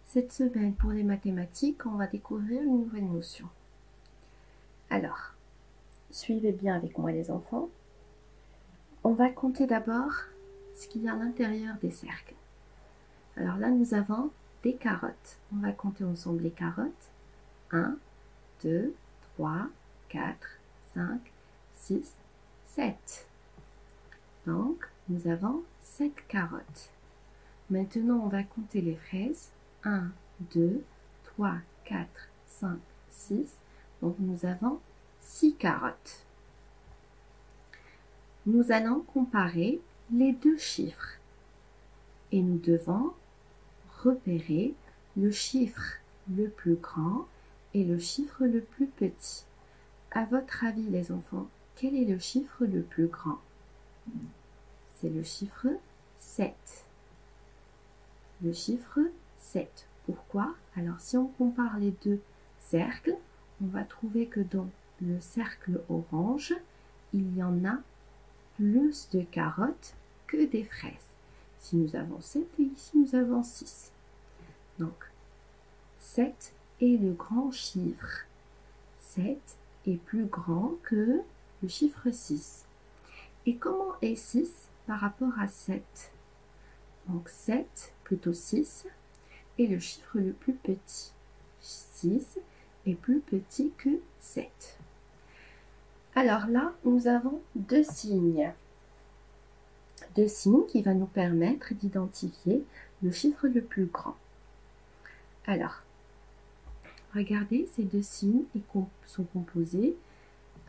Cette semaine, pour les mathématiques, on va découvrir une nouvelle notion. Alors, suivez bien avec moi les enfants. On va compter d'abord ce qu'il y a à l'intérieur des cercles. Alors là, nous avons des carottes. On va compter ensemble les carottes. 1, 2, 3, 4, 5, 6, 7. Donc, nous avons 7 carottes. Maintenant, on va compter les fraises. 1, 2, 3, 4, 5, 6. Donc, nous avons 6 carottes. Nous allons comparer les deux chiffres. Et nous devons repérer le chiffre le plus grand et le chiffre le plus petit. À votre avis, les enfants, quel est le chiffre le plus grand? C'est le chiffre 7. Le chiffre 7. Pourquoi? Alors, si on compare les deux cercles, on va trouver que dans le cercle orange, il y en a plus de carottes que des fraises. Ici, nous avons 7 et ici, nous avons 6. Donc, 7 est le grand chiffre. 7 est plus grand que le chiffre 6. Et comment est 6 par rapport à 7? Donc, 7, plutôt 6, est le chiffre le plus petit. 6 est plus petit que 7. Alors là, nous avons deux signes. Deux signes qui vont nous permettre d'identifier le chiffre le plus grand. Alors, regardez, ces deux signes sont composés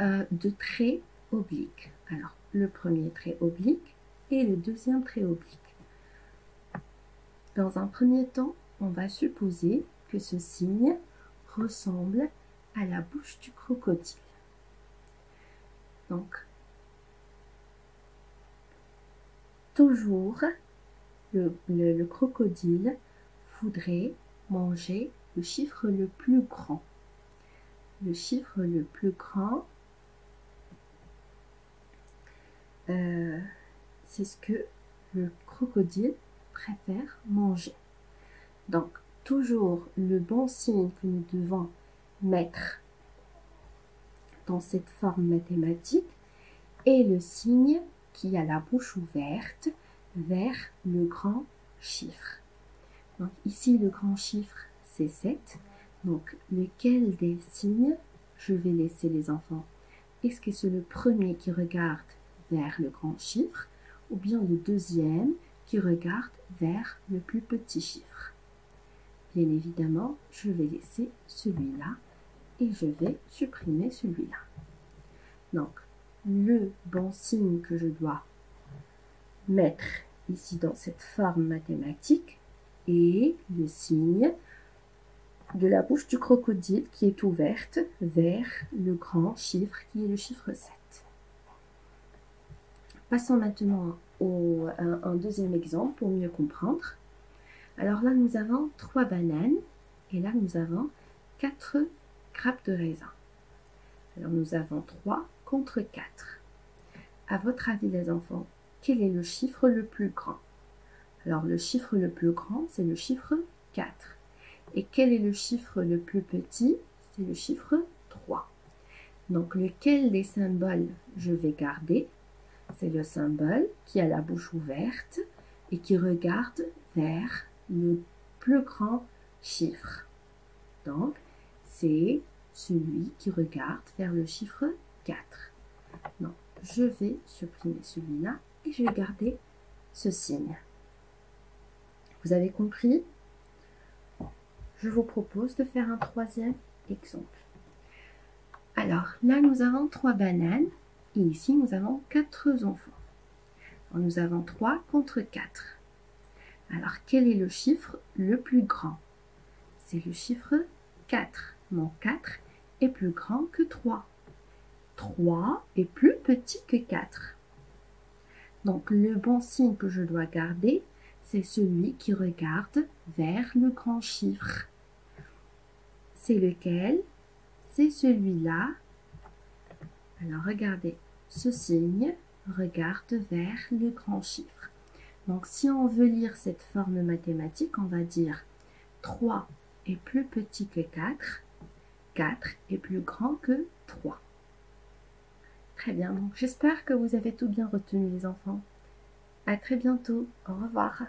de traits obliques. Alors, le premier trait oblique et le deuxième trait oblique. Dans un premier temps, on va supposer que ce signe ressemble à la bouche du crocodile. Donc, toujours, le crocodile voudrait manger le chiffre le plus grand. Le chiffre le plus grand, c'est ce que le crocodile préfère manger. Donc, toujours le bon signe que nous devons mettre dans cette forme mathématique est le signe qui a la bouche ouverte vers le grand chiffre. Donc, ici, le grand chiffre, c'est 7. Donc, lequel des signes je vais laisser les enfants? Est-ce que c'est le premier qui regarde vers le grand chiffre ou bien le deuxième qui regarde vers le plus petit chiffre? Bien évidemment, je vais laisser celui-là et je vais supprimer celui-là. Donc, le bon signe que je dois mettre ici dans cette forme mathématique est le signe de la bouche du crocodile qui est ouverte vers le grand chiffre qui est le chiffre 7. Passons maintenant à un deuxième exemple pour mieux comprendre. Alors là, nous avons 3 bananes et là, nous avons 4 grappes de raisin. Alors, nous avons 3 contre 4. À votre avis, les enfants, quel est le chiffre le plus grand? Alors, le chiffre le plus grand, c'est le chiffre 4. Et quel est le chiffre le plus petit? C'est le chiffre 3. Donc, lequel des symboles je vais garder? C'est le symbole qui a la bouche ouverte et qui regarde vers le plus grand chiffre. Donc, c'est celui qui regarde vers le chiffre 4. Donc, je vais supprimer celui-là et je vais garder ce signe. Vous avez compris? Je vous propose de faire un troisième exemple. Alors, là, nous avons 3 bananes et ici, nous avons 4 enfants. Alors, nous avons 3 contre 4. Alors, quel est le chiffre le plus grand? C'est le chiffre 4. Mon 4 est plus grand que 3. 3 est plus petit que 4. Donc, le bon signe que je dois garder, c'est celui qui regarde vers le grand chiffre. C'est lequel? C'est celui-là. Alors, regardez, ce signe regarde vers le grand chiffre. Donc, si on veut lire cette forme mathématique, on va dire 3 est plus petit que 4. 4 est plus grand que 3. Très bien, donc j'espère que vous avez tout bien retenu les enfants. À très bientôt, au revoir.